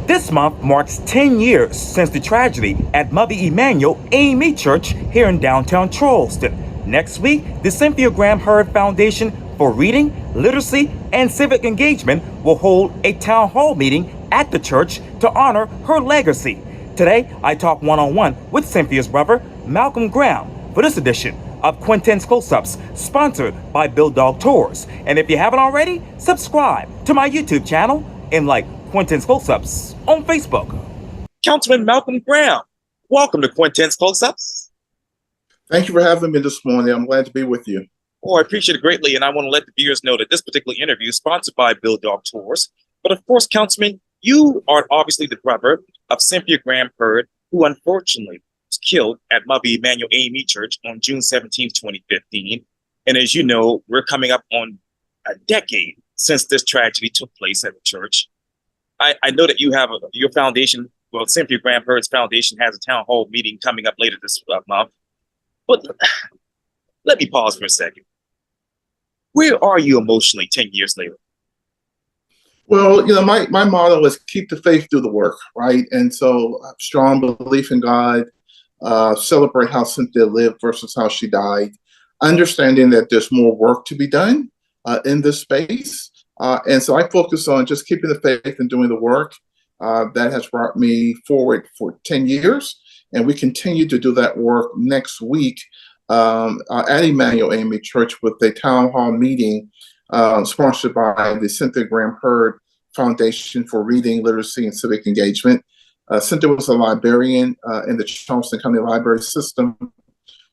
This month marks 10 years since the tragedy at Mother Emanuel AME Church here in downtown Charleston. Next week, the Cynthia Graham Hurd Foundation for Reading, Literacy, and Civic Engagement will hold a town hall meeting at the church to honor her legacy. Today, I talk one-on-one with Cynthia's brother, Malcolm Graham, for this edition of Quintin's Close-Ups, sponsored by Bill Dog Tours. And if you haven't already, subscribe to my YouTube channel and like Quintin's Close-Ups on Facebook. Councilman Malcolm Graham, welcome to Quintin's Close-Ups. Thank you for having me this morning. I'm glad to be with you. Oh, I appreciate it greatly, and I want to let the viewers know that this particular interview is sponsored by Bill Dog Tours. But of course, Councilman, you are obviously the brother of Cynthia Graham Hurd, who unfortunately was killed at Mother Emanuel AME Church on June 17, 2015. And as you know, we're coming up on a decade since this tragedy took place at the church. I know that you have your foundation, well, Cynthia Graham Hurd's foundation has a town hall meeting coming up later this month. But let me pause for a second. Where are you emotionally 10 years later? Well, my motto is keep the faith through the work, right? And so strong belief in God, celebrate how Cynthia lived versus how she died, understanding that there's more work to be done in this space. And so I focus on just keeping the faith and doing the work. That has brought me forward for 10 years. And we continue to do that work next week at Emanuel AME Church with a town hall meeting sponsored by the Cynthia Graham Hurd Foundation for Reading, Literacy, and Civic Engagement. Cynthia was a librarian in the Charleston County Library System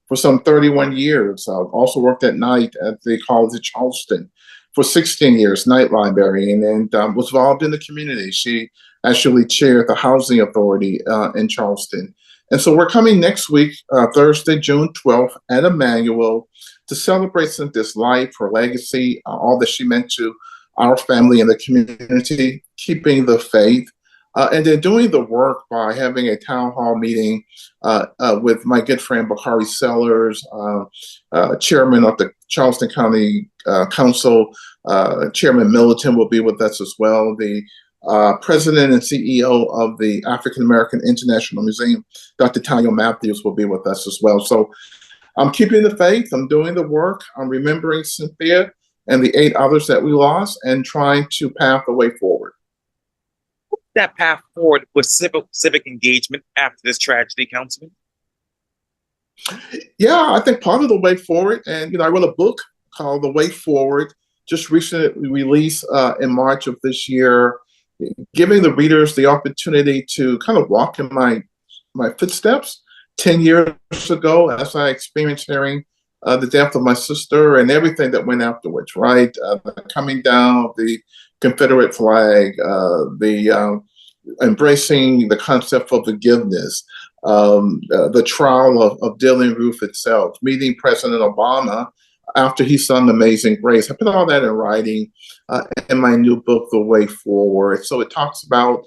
for some 31 years. Also worked at night at the College of Charleston for 16 years, night librarian, and was involved in the community. She actually chaired the Housing Authority in Charleston. And so we're coming next week, Thursday, June 12th, at Emanuel to celebrate Cynthia's life, her legacy, all that she meant to our family and the community, keeping the faith, and then doing the work by having a town hall meeting with my good friend Bakari Sellers, chairman of the Charleston County Council. Chairman Militant will be with us as well. The president and CEO of the African American International Museum, Dr. Tanya Matthews, will be with us as well. So I'm keeping the faith, I'm doing the work, I'm remembering Cynthia and the 8 others that we lost and trying to path the way forward. That path forward with civic engagement after this tragedy, Councilman? Yeah, I think part of the way forward, and I wrote a book called The Way Forward, just recently released in March of this year, giving the readers the opportunity to kind of walk in my footsteps 10 years ago as I experienced hearing the death of my sister and everything that went afterwards, right? The coming down of the Confederate flag, the embracing the concept of forgiveness, the trial of Dylann Roof itself, meeting President Obama after he sung Amazing Grace. I put all that in writing in my new book, The Way Forward. So it talks about,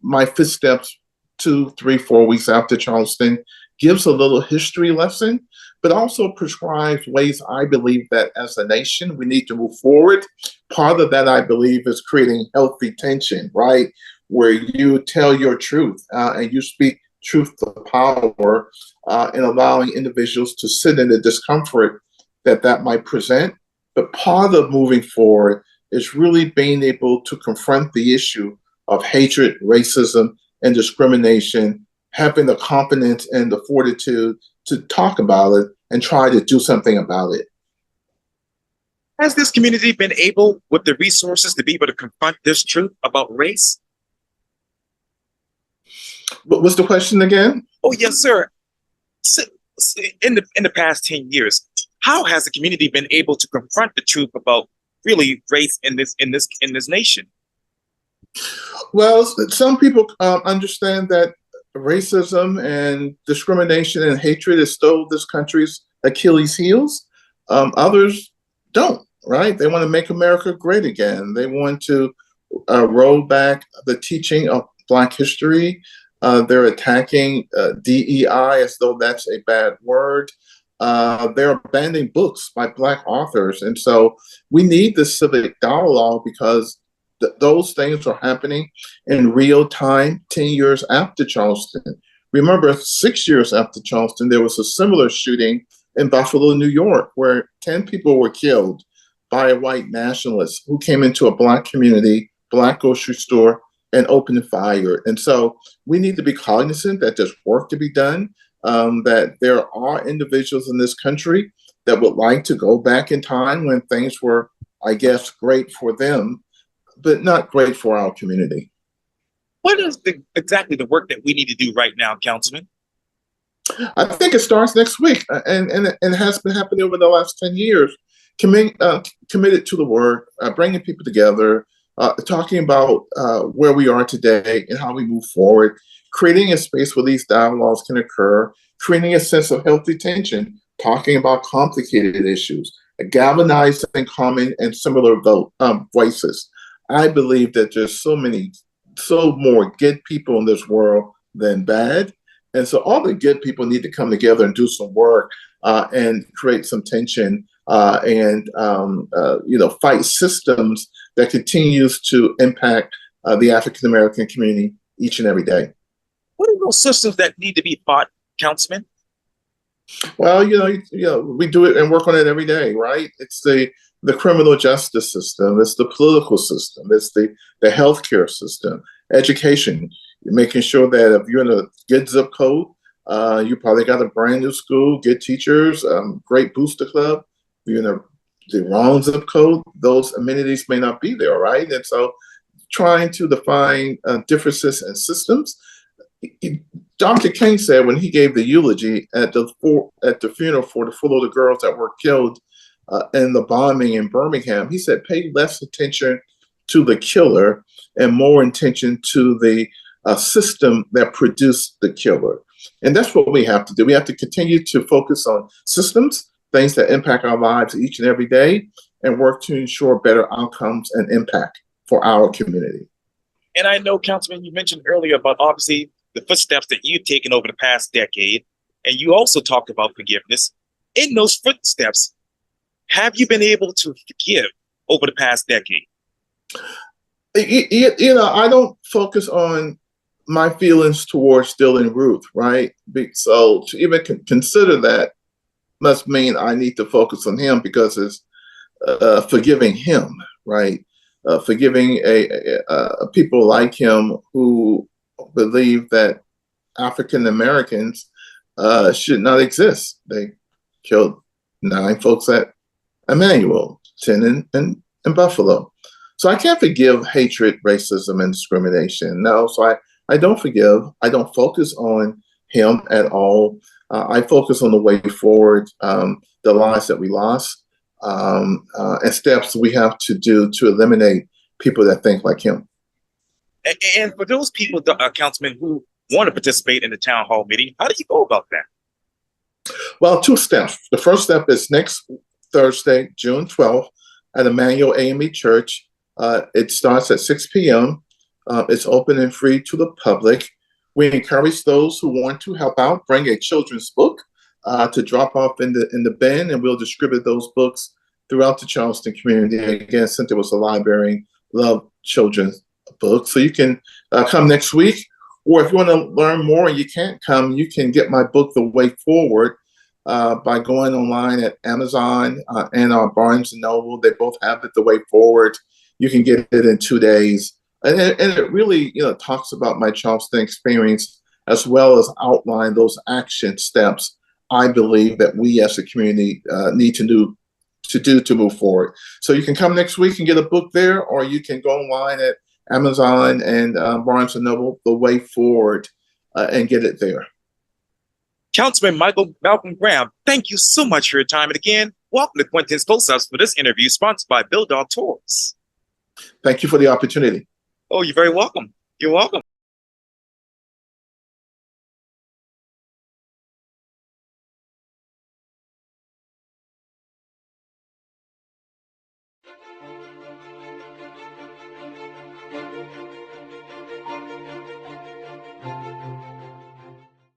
my footsteps 2, 3, 4 weeks after Charleston, gives a little history lesson, but also prescribes ways I believe that as a nation, we need to move forward. Part of that, I believe, is creating healthy tension, right? Where you tell your truth and you speak truth to power and allowing individuals to sit in the discomfort that might present. But part of moving forward is really being able to confront the issue of hatred, racism, and discrimination, having the confidence and the fortitude to talk about it and try to do something about it. Has this community been able, with the resources, to be able to confront this truth about race? What was the question again? Oh, yes, sir. So, in the past 10 years, how has the community been able to confront the truth about really race in this nation? Well, some people understand that racism and discrimination and hatred is still this country's Achilles heels. Others don't, right? They want to make America great again. They want to roll back the teaching of Black history. They're attacking DEI as though that's a bad word. They're banning books by Black authors. And so we need the civic dialogue because those things are happening in real time 10 years after Charleston. Remember, 6 years after Charleston, there was a similar shooting in Buffalo, New York, where 10 people were killed by a white nationalist who came into a Black community, Black grocery store, and opened fire. And so we need to be cognizant that there's work to be done, that there are individuals in this country that would like to go back in time when things were, I guess, great for them, but not great for our community. What is exactly the work that we need to do right now, Councilman? I think it starts next week, and has been happening over the last 10 years. Committed to the work, bringing people together, talking about where we are today and how we move forward, creating a space where these dialogues can occur, creating a sense of healthy tension, talking about complicated issues, galvanizing common and similar voices. I believe that there's so more good people in this world than bad. And so all the good people need to come together and do some work and create some tension and fight systems that continues to impact the African American community each and every day. What are those systems that need to be fought, Councilman? Well, we do it and work on it every day, right? It's the criminal justice system, it's the political system, it's the healthcare system, education. You're making sure that if you're in a good zip code, you probably got a brand new school, good teachers, great booster club. If you're in the wrong zip code, those amenities may not be there, right? And so trying to define differences in systems. Dr. King said when he gave the eulogy at the funeral for the 4 little girls that were killed in the bombing in Birmingham, he said, pay less attention to the killer and more attention to the system that produced the killer. And that's what we have to do. We have to continue to focus on systems, things that impact our lives each and every day, and work to ensure better outcomes and impact for our community. And I know, Councilman, you mentioned earlier about obviously the footsteps that you've taken over the past decade, and you also talked about forgiveness. In those footsteps, have you been able to forgive over the past decade? I don't focus on my feelings towards Dylan Ruth, right? So to even consider that must mean I need to focus on him because it's forgiving him, right? Forgiving people like him who believe that African Americans should not exist. They killed 9 folks at Emanuel, 10 in Buffalo. So I can't forgive hatred, racism, and discrimination. No, so I don't forgive. I don't focus on him at all. I focus on the way forward, the lives that we lost, and steps we have to do to eliminate people that think like him. And for those people, Councilman, who want to participate in the town hall meeting, how do you go about that? Well, 2 steps. The first step is next Thursday, June 12th, at Emanuel AME Church. It starts at 6 p.m. It's open and free to the public. We encourage those who want to help out, bring a children's book to drop off in the bin, and we'll distribute those books throughout the Charleston community. Again, Cynthia was a librarian, loved children's books. So you can come next week, or if you want to learn more and you can't come, you can get my book, The Way Forward, by going online at Amazon and Barnes & Noble. They both have it, The Way Forward. You can get it in 2 days. And it really, talks about my Charleston experience, as well as outline those action steps I believe that we as a community need to do to move forward. So you can come next week and get a book there, or you can go online at Amazon and Barnes & Noble, The Way Forward, and get it there. Councilman Malcolm Graham, thank you so much for your time. And again, welcome to Quintin's Close-Ups for this interview sponsored by Bill Dog Tours. Thank you for the opportunity. Oh, you're very welcome. You're welcome.